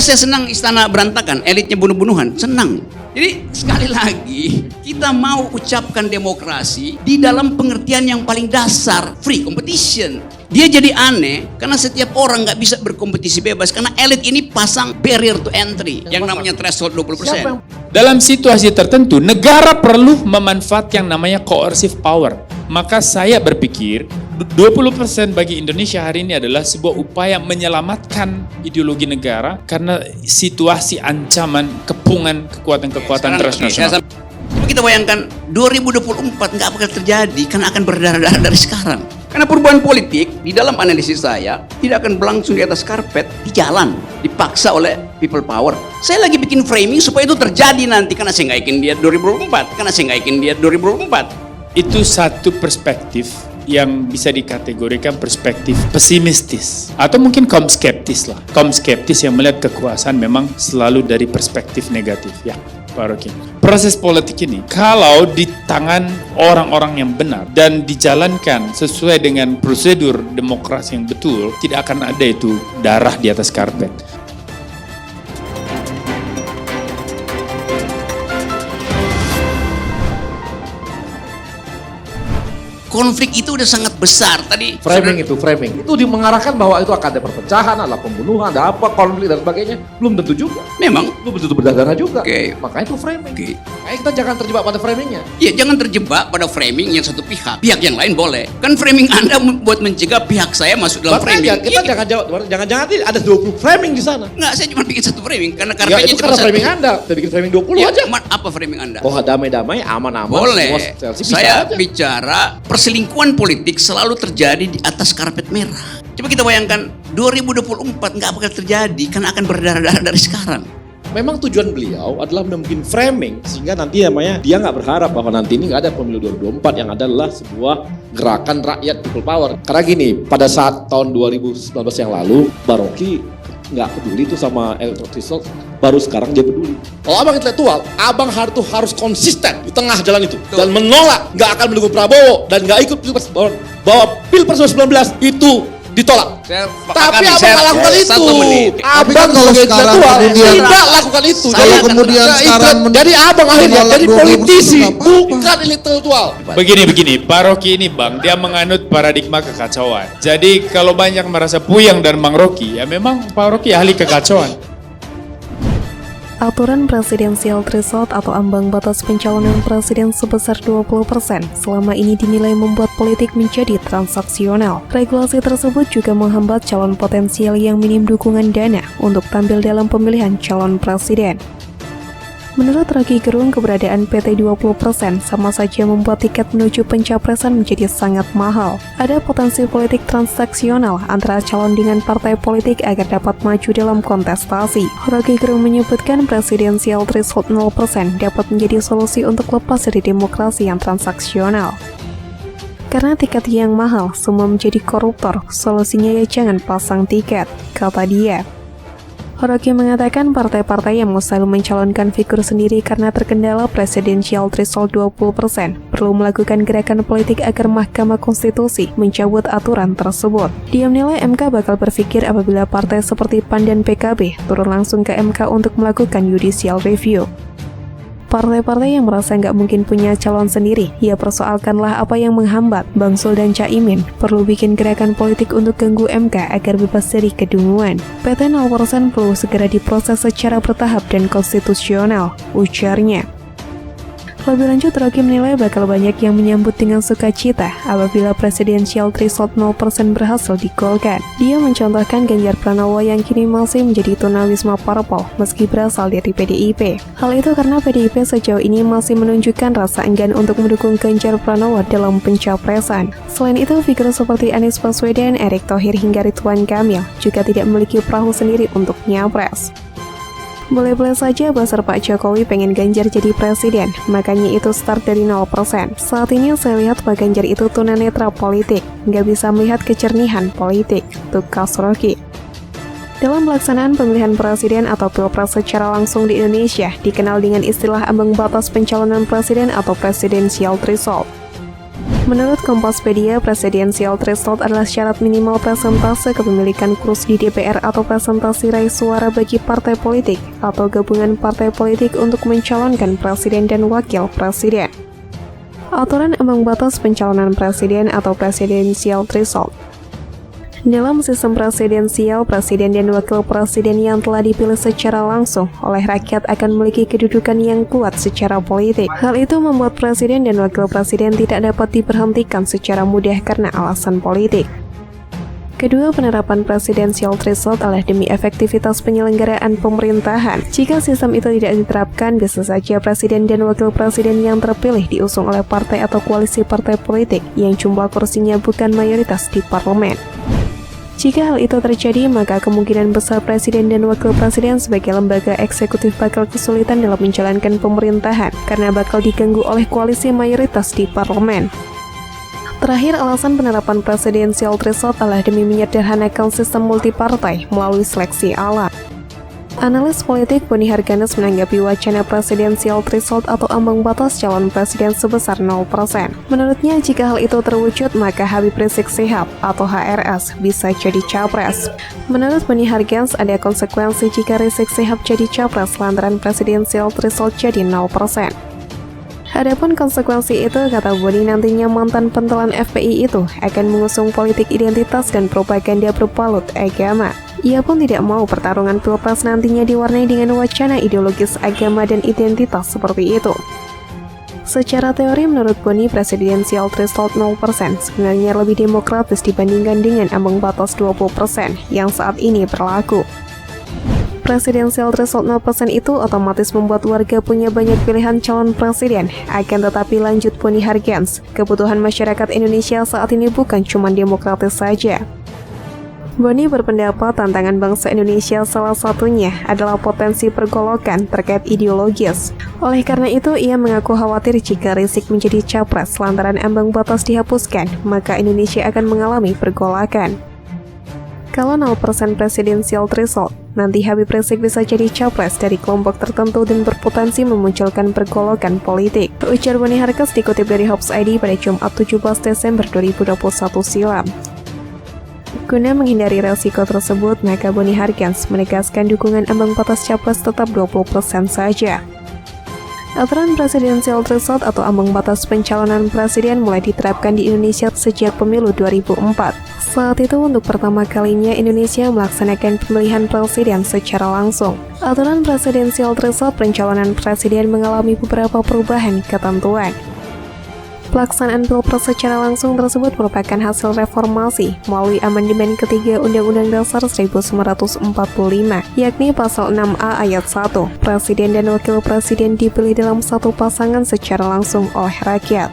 Apakah saya senang istana berantakan, elitnya bunuh-bunuhan? Senang. Jadi sekali lagi kita mau ucapkan demokrasi di dalam pengertian yang paling dasar, free competition. Dia jadi aneh karena setiap orang nggak bisa berkompetisi bebas karena elit ini pasang barrier to entry yang namanya threshold 20%. Dalam situasi tertentu, negara perlu memanfaatkan yang namanya coercive power. Maka saya berpikir 20% bagi Indonesia hari ini adalah sebuah upaya menyelamatkan ideologi negara karena situasi ancaman kepungan kekuatan-kekuatan transnasional. Coba kita bayangkan 2024 nggak bakal terjadi karena akan berdarah-darah dari sekarang. Karena perubahan politik di dalam analisis saya tidak akan berlangsung di atas karpet, di jalan, dipaksa oleh people power. Saya lagi bikin framing supaya itu terjadi nanti karena saya nggak yakin dia 2024, Itu satu perspektif yang bisa dikategorikan perspektif pesimistis atau mungkin kaum skeptis lah. Kaum skeptis yang melihat kekuasaan memang selalu dari perspektif negatif ya, Pak Rocky. Proses politik ini kalau di tangan orang-orang yang benar dan dijalankan sesuai dengan prosedur demokrasi yang betul, tidak akan ada itu darah di atas karpet. Konflik itu udah sangat besar tadi. Framing itu mengarahkan bahwa itu akan ada perpecahan, ada pembunuhan, ada apa, konflik dan sebagainya. Belum tentu juga. Memang Belum tentu berdarah juga. Oke. Makanya itu framing. Oke. Makanya kita jangan terjebak pada framingnya. Ya, jangan terjebak pada framing yang satu pihak. Pihak yang lain boleh. Kan framing Anda buat mencegah pihak saya masuk dalam framing. Makanya kita jangan ada 20 framing di sana. Enggak, saya cuma bikin satu framing karena Ya, karpetnya itu cuma karena satu. framing Anda. Kita bikin framing 20 aja. Apa framing Anda? Oh, damai-damai, aman-aman. Boleh. semua Chelsea bisa Saya aja. bicara perselingkuhan politik selalu terjadi di atas karpet merah. Coba kita bayangkan 2024 nggak bakal terjadi karena akan berdarah-darah dari sekarang. Memang tujuan beliau adalah membuat framing sehingga nanti namanya dia nggak berharap bahwa nanti ini nggak ada pemilu 2024 yang adalah sebuah gerakan rakyat people power. Karena gini, pada saat tahun 2019 yang lalu, Baroki nggak peduli tuh sama electoral result, baru sekarang dia peduli. Kalau abang intelektual, abang harus konsisten di tengah jalan itu dan menolak, nggak akan mendukung Prabowo dan nggak ikut pilpres bahwa pilpres 2019 itu ditolak. Tapi abang nggak lakukan itu. Tapi kan Abang kalau sebagai sekarang intelektual kemudian- tidak lakukan itu. Kalau kemudian sekarang Jadi abang akhirnya menolak jadi 20% politisi, nggak apa-apa. bukan intelektual. Begini, Pak Rocky ini Bang, dia menganut paradigma kekacauan. Jadi kalau banyak merasa puyeng dan Bang Rocky, ya memang Pak Rocky ahli kekacauan. Aturan presidensial threshold atau ambang batas pencalonan presiden sebesar 20% selama ini dinilai membuat politik menjadi transaksional. Regulasi tersebut juga menghambat calon potensial yang minim dukungan dana untuk tampil dalam pemilihan calon presiden. Menurut Rocky Gerung, keberadaan PT 20% sama saja membuat tiket menuju pencapresan menjadi sangat mahal. Ada potensi politik transaksional antara calon dengan partai politik agar dapat maju dalam kontestasi. Rocky Gerung menyebutkan presidensial threshold 0% dapat menjadi solusi untuk lepas dari demokrasi yang transaksional. Karena tiket yang mahal, semua menjadi koruptor, solusinya ya jangan pasang tiket, kata dia. Rocky mengatakan partai-partai yang mau selalu mencalonkan figur sendiri karena terkendala presidensial threshold 20% perlu melakukan gerakan politik agar Mahkamah Konstitusi mencabut aturan tersebut. Dia menilai MK bakal berpikir apabila partai seperti PAN dan PKB turun langsung ke MK untuk melakukan judicial review. Partai-partai yang merasa nggak mungkin punya calon sendiri, ya persoalkanlah apa yang menghambat. Bang Zul dan Caimin perlu bikin gerakan politik untuk ganggu MK agar bebas dari kedunguan. PT 0% perlu segera diproses secara bertahap dan konstitusional, ujarnya. Lebih lanjut, Rocky menilai bakal banyak yang menyambut dengan sukacita apabila presidensial threshold 0% berhasil digolkan. Dia mencontohkan Ganjar Pranowo yang kini masih menjadi tunawisma parpol meski berasal dari PDIP. Hal itu karena PDIP sejauh ini masih menunjukkan rasa enggan untuk mendukung Ganjar Pranowo dalam pencapresan. Selain itu, figur seperti Anies Baswedan, Erick Thohir hingga Ridwan Kamil juga tidak memiliki perahu sendiri untuk nyapres. Boleh-boleh saja buzzer Pak Jokowi pengen Ganjar jadi presiden, makanya itu start dari 0%. Saat ini saya lihat Pak Ganjar itu tunanetra politik, nggak bisa melihat kecernihan politik, tukas Rocky. Dalam pelaksanaan pemilihan presiden atau pilpres secara langsung di Indonesia, dikenal dengan istilah ambang batas pencalonan presiden atau presidensial threshold. Menurut Kompaspedia, presidensial threshold adalah syarat minimal persentase kepemilikan kursi di DPR atau presentasi raih suara bagi partai politik atau gabungan partai politik untuk mencalonkan presiden dan wakil presiden. Aturan ambang batas pencalonan presiden atau presidensial threshold. Dalam sistem presidensial, presiden dan wakil presiden yang telah dipilih secara langsung oleh rakyat akan memiliki kedudukan yang kuat secara politik. Hal itu membuat presiden dan wakil presiden tidak dapat diberhentikan secara mudah karena alasan politik. Kedua, penerapan presidensial threshold adalah demi efektivitas penyelenggaraan pemerintahan. Jika sistem itu tidak diterapkan, bisa saja presiden dan wakil presiden yang terpilih diusung oleh partai atau koalisi partai politik yang jumlah kursinya bukan mayoritas di parlemen. Jika hal itu terjadi, maka kemungkinan besar presiden dan wakil presiden sebagai lembaga eksekutif bakal kesulitan dalam menjalankan pemerintahan karena bakal diganggu oleh koalisi mayoritas di parlemen. Terakhir, alasan penerapan presidensial threshold adalah demi menyederhanakan sistem multipartai melalui seleksi alat. Analis politik Boni Harganes menanggapi wacana presidensial threshold atau ambang batas calon presiden sebesar 0%. Menurutnya, jika hal itu terwujud, maka Habib Rizik Syihab atau HRS bisa jadi capres. Menurut Boni Harganes, ada konsekuensi jika Rizik Syihab jadi capres lantaran presidensial threshold jadi 0%. Adapun konsekuensi itu, kata Boni, nantinya mantan pentolan FPI itu akan mengusung politik identitas dan propaganda berbalut agama. Ia pun tidak mau pertarungan pilpres nantinya diwarnai dengan wacana ideologis agama dan identitas seperti itu. Secara teori, menurut Boni, presidensial threshold 0% sebenarnya lebih demokratis dibandingkan dengan ambang batas 20% yang saat ini berlaku. Presidensial threshold 0% itu otomatis membuat warga punya banyak pilihan calon presiden. Akan tetapi, lanjut Boni Harganes, kebutuhan masyarakat Indonesia saat ini bukan cuma demokratis saja. Boni berpendapat tantangan bangsa Indonesia salah satunya adalah potensi pergolakan terkait ideologis. Oleh karena itu, ia mengaku khawatir jika Rizik menjadi capres lantaran ambang batas dihapuskan, maka Indonesia akan mengalami pergolakan. Kalau 0% presidensial threshold, nanti Habib Rizik bisa jadi capres dari kelompok tertentu dan berpotensi memunculkan pergolakan politik. Ujar Boni Harganes dikutip dari Hops ID pada Jumat 17 Desember 2021 silam. Guna menghindari resiko tersebut, maka Boni Harganes menegaskan dukungan ambang batas capres tetap 20% saja. Aturan presidensial threshold atau ambang batas pencalonan presiden mulai diterapkan di Indonesia sejak pemilu 2004. Saat itu untuk pertama kalinya Indonesia melaksanakan pemilihan presiden secara langsung. Aturan presidensial threshold pencalonan presiden mengalami beberapa perubahan ketentuan. Pelaksanaan pilpres secara langsung tersebut merupakan hasil reformasi melalui amandemen ketiga Undang-Undang Dasar 1945, yakni Pasal 6A Ayat 1. Presiden dan Wakil Presiden dipilih dalam satu pasangan secara langsung oleh rakyat.